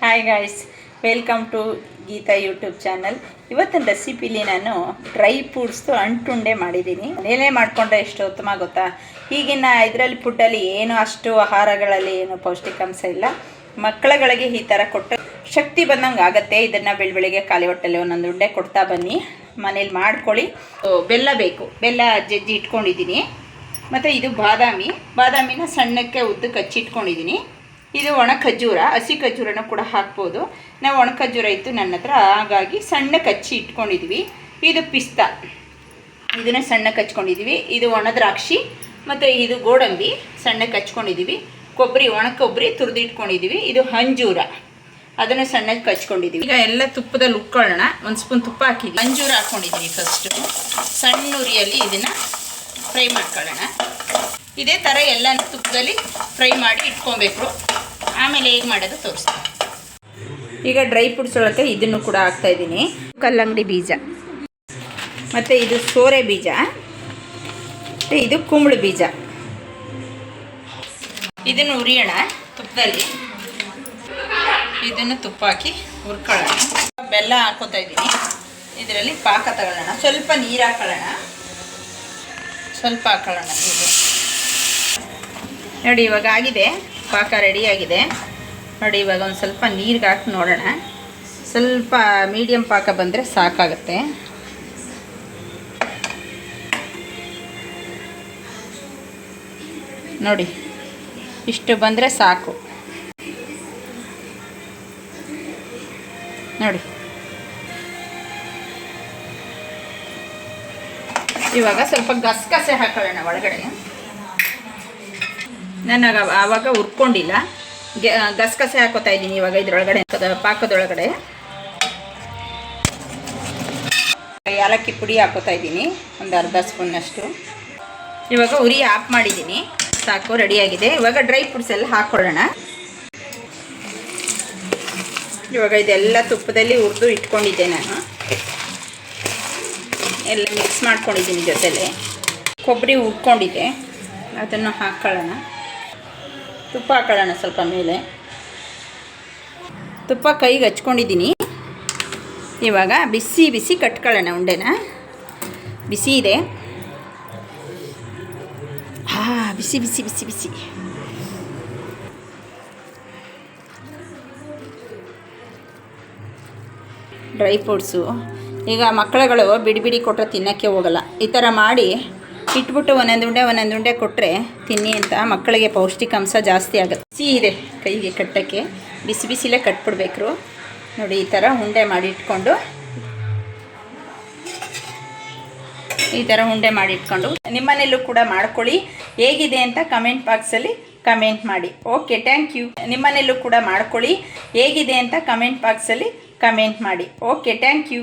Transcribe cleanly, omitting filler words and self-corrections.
Hi guys, welcome to Geetha YouTube channel. ಇವತ್ತಿನ ರೆಸಿಪಿಲಿ ನಾನು ಡ್ರೈ ಫ್ರೂಟ್ಸ್ದು ಅಂಟುಂಡೆ ಮಾಡಿದ್ದೀನಿ. ಮನೇಲೇ ಮಾಡಿಕೊಂಡ್ರೆ ಎಷ್ಟು ಉತ್ತಮ ಗೊತ್ತಾ. ಈಗಿನ ಇದರಲ್ಲಿ ಫುಡ್ಡಲ್ಲಿ ಏನು ಅಷ್ಟು ಆಹಾರಗಳಲ್ಲಿ ಏನು ಪೌಷ್ಟಿಕಾಂಶ ಇಲ್ಲ. ಮಕ್ಕಳುಗಳಿಗೆ ಈ ಥರ ಕೊಟ್ಟು ಶಕ್ತಿ ಬಂದಂಗೆ ಆಗುತ್ತೆ. ಇದನ್ನು ಬೆಳಬೆಳಿಗ್ಗೆ ಖಾಲಿ ಹೊಟ್ಟೆಲ್ಲಿ ಒಂದೊಂದು ಉಂಡೆ ಕೊಡ್ತಾ ಬನ್ನಿ. ಮನೇಲಿ ಮಾಡ್ಕೊಳ್ಳಿ. ಬೆಲ್ಲ ಬೇಕು, ಬೆಲ್ಲ ಜಜ್ಜಿ ಇಟ್ಕೊಂಡಿದ್ದೀನಿ. ಮತ್ತು ಇದು ಬಾದಾಮಿನ ಸಣ್ಣಕ್ಕೆ ಉದ್ದಕ್ಕೆ ಹಚ್ಚಿಟ್ಕೊಂಡಿದ್ದೀನಿ. ಇದು ಒಣ ಖರ್ಜೂರ, ಹಸಿ ಖರ್ಜೂರನ ಕೂಡ ಹಾಕ್ಬೋದು. ನಾವು ಒಣ ಖರ್ಜೂರ ಇತ್ತು ನನ್ನ ಹತ್ರ, ಹಾಗಾಗಿ ಸಣ್ಣಕ್ಕೆ ಹಚ್ಚಿ ಇಟ್ಕೊಂಡಿದ್ವಿ. ಇದು ಪಿಸ್ತಾ, ಇದನ್ನು ಸಣ್ಣಕ್ಕೆ ಹಚ್ಕೊಂಡಿದ್ದೀವಿ. ಇದು ಒಣ ದ್ರಾಕ್ಷಿ ಮತ್ತು ಇದು ಗೋಡಂಬಿ ಸಣ್ಣಕ್ಕೆ ಹಚ್ಕೊಂಡಿದ್ದೀವಿ. ಕೊಬ್ಬರಿ, ಒಣ ಕೊಬ್ಬರಿ ತುರಿದು ಇಟ್ಕೊಂಡಿದ್ದೀವಿ. ಇದು ಅಂಜೂರ, ಅದನ್ನು ಸಣ್ಣಕ್ಕೆ ಹಚ್ಕೊಂಡಿದ್ದೀವಿ. ಈಗ ಎಲ್ಲ ತುಪ್ಪದಲ್ಲಿ ಉಕ್ಕೊಳ್ಳೋಣ. ಒಂದು ಸ್ಪೂನ್ ತುಪ್ಪ ಹಾಕಿದ್ವಿ, ಅಂಜೂರ ಹಾಕ್ಕೊಂಡಿದ್ದೀವಿ. ಫಸ್ಟು ಸಣ್ಣ ಉರಿಯಲ್ಲಿ ಇದನ್ನು ಫ್ರೈ ಮಾಡ್ಕೊಳ್ಳೋಣ. ಇದೇ ಥರ ಎಲ್ಲ ತುಪ್ಪದಲ್ಲಿ ಫ್ರೈ ಮಾಡಿ ಇಟ್ಕೊಬೇಕು. ಆಮೇಲೆ ಹೇಗೆ ಮಾಡೋದು ತೋರಿಸ್ತೀನಿ. ಈಗ ಡ್ರೈ ಫ್ರೂಟ್ಸ್ ಒಳಗೆ ಇದನ್ನು ಕೂಡ ಹಾಕ್ತಾಯಿದ್ದೀನಿ. ಕಲ್ಲಂಗಡಿ ಬೀಜ ಮತ್ತು ಇದು ಸೋರೆ ಬೀಜ ಮತ್ತು ಇದು ಕುಂಬಳ ಬೀಜ. ಇದನ್ನು ಉರಿಯೋಣ ತುಪ್ಪದಲ್ಲಿ. ಇದನ್ನು ತುಪ್ಪ ಹಾಕಿ ಹುರ್ಕೊಳ್ಳೋಣ. ಬೆಲ್ಲ ಹಾಕೋತಾ ಇದ್ದೀನಿ. ಇದರಲ್ಲಿ ಪಾಕ ತಗೊಳ್ಳೋಣ. ಸ್ವಲ್ಪ ನೀರು ಹಾಕೊಳ್ಳೋಣ, ಸ್ವಲ್ಪ ಹಾಕೊಳ್ಳೋಣ ನೀರು. ನೋಡಿ ಇವಾಗ ಆಗಿದೆ, ಪಾಕ ರೆಡಿಯಾಗಿದೆ ನೋಡಿ. ಇವಾಗ ಒಂದು ಸ್ವಲ್ಪ ನೀರಿಗೆ ಹಾಕಿ ನೋಡೋಣ. ಸ್ವಲ್ಪ ಮೀಡಿಯಮ್ ಪಾಕ ಬಂದರೆ ಸಾಕಾಗುತ್ತೆ. ನೋಡಿ ಇಷ್ಟು ಬಂದರೆ ಸಾಕು. ನೋಡಿ ಇವಾಗ ಸ್ವಲ್ಪ ಗಸಗಸೆ ಹಾಕೊಳ್ಳೋಣ ಒಳಗಡೆ. ನನಗೆ ಆವಾಗ ಹುರ್ಕೊಂಡಿಲ್ಲ, ಗಸಗಸೆ ಹಾಕೋತಾ ಇದ್ದೀನಿ ಇವಾಗ ಇದರೊಳಗಡೆ, ಪಾಕದೊಳಗಡೆ. ಏಲಕ್ಕಿ ಪುಡಿ ಹಾಕೋತಾ ಇದ್ದೀನಿ, ಒಂದು ಅರ್ಧ ಸ್ಪೂನ್ನಷ್ಟು. ಇವಾಗ ಉರಿ ಆಫ್ ಮಾಡಿದ್ದೀನಿ, ಸಾಕು, ರೆಡಿಯಾಗಿದೆ. ಇವಾಗ ಡ್ರೈ ಫ್ರೂಟ್ಸ್ ಎಲ್ಲ ಹಾಕ್ಕೊಳ್ಳೋಣ. ಇವಾಗ ಇದೆಲ್ಲ ತುಪ್ಪದಲ್ಲಿ ಹುರಿದು ಇಟ್ಕೊಂಡಿದ್ದೆ ನಾನು, ಎಲ್ಲ ಮಿಕ್ಸ್ ಮಾಡ್ಕೊಂಡಿದ್ದೀನಿ. ಜೊತೆಲೆ ಕೊಬ್ಬರಿ ಹುರ್ಕೊಂಡಿದ್ದೆ, ಅದನ್ನು ಹಾಕ್ಕೊಳ್ಳೋಣ. ತುಪ್ಪ ಹಾಕೊಳ್ಳೋಣ ಸ್ವಲ್ಪ ಮೇಲೆ. ತುಪ್ಪ ಕೈಗೆ ಹಚ್ಕೊಂಡಿದ್ದೀನಿ. ಇವಾಗ ಬಿಸಿ ಬಿಸಿ ಕಟ್ಕೊಳ್ಳೋಣ ಉಂಡೆನ. ಬಿಸಿ ಇದೆ, ಬಿಸಿ ಬಿಸಿ ಬಿಸಿ ಬಿಸಿ. ಡ್ರೈ ಫ್ರೂಟ್ಸು ಈಗ ಮಕ್ಕಳುಗಳು ಬಿಡಿ ಬಿಡಿ ಕೊಟ್ಟರೆ ತಿನ್ನೋಕ್ಕೆ ಹೋಗಲ್ಲ. ಈ ಥರ ಮಾಡಿ ಇಟ್ಬಿಟ್ಟು ಒಂದೊಂದು ಉಂಡೆ ಕೊಟ್ಟರೆ ತಿನ್ನಿ ಅಂತ ಮಕ್ಕಳಿಗೆ ಪೌಷ್ಟಿಕಾಂಶ ಜಾಸ್ತಿ ಆಗುತ್ತೆ. ಬಿಸಿ ಇದೆ ಕೈಗೆ ಕಟ್ಟೋಕ್ಕೆ, ಬಿಸಿ ಬಿಸಿಲೇ ಕಟ್ಬಿಡ್ಬೇಕು. ನೋಡಿ ಈ ಥರ ಉಂಡೆ ಮಾಡಿ ಇಟ್ಕೊಂಡು, ಈ ಥರ ಉಂಡೆ ಮಾಡಿ ಇಟ್ಕೊಂಡು ನಿಮ್ಮನೇಲೂ ಕೂಡ ಮಾಡ್ಕೊಳ್ಳಿ. ಹೇಗಿದೆ ಅಂತ ಕಮೆಂಟ್ ಬಾಕ್ಸಲ್ಲಿ ಕಮೆಂಟ್ ಮಾಡಿ. Okay, thank you. ನಿಮ್ಮನೇಲೂ ಕೂಡ ಮಾಡ್ಕೊಳ್ಳಿ. ಹೇಗಿದೆ ಅಂತ ಕಮೆಂಟ್ ಬಾಕ್ಸಲ್ಲಿ ಕಮೆಂಟ್ ಮಾಡಿ. Okay, thank you.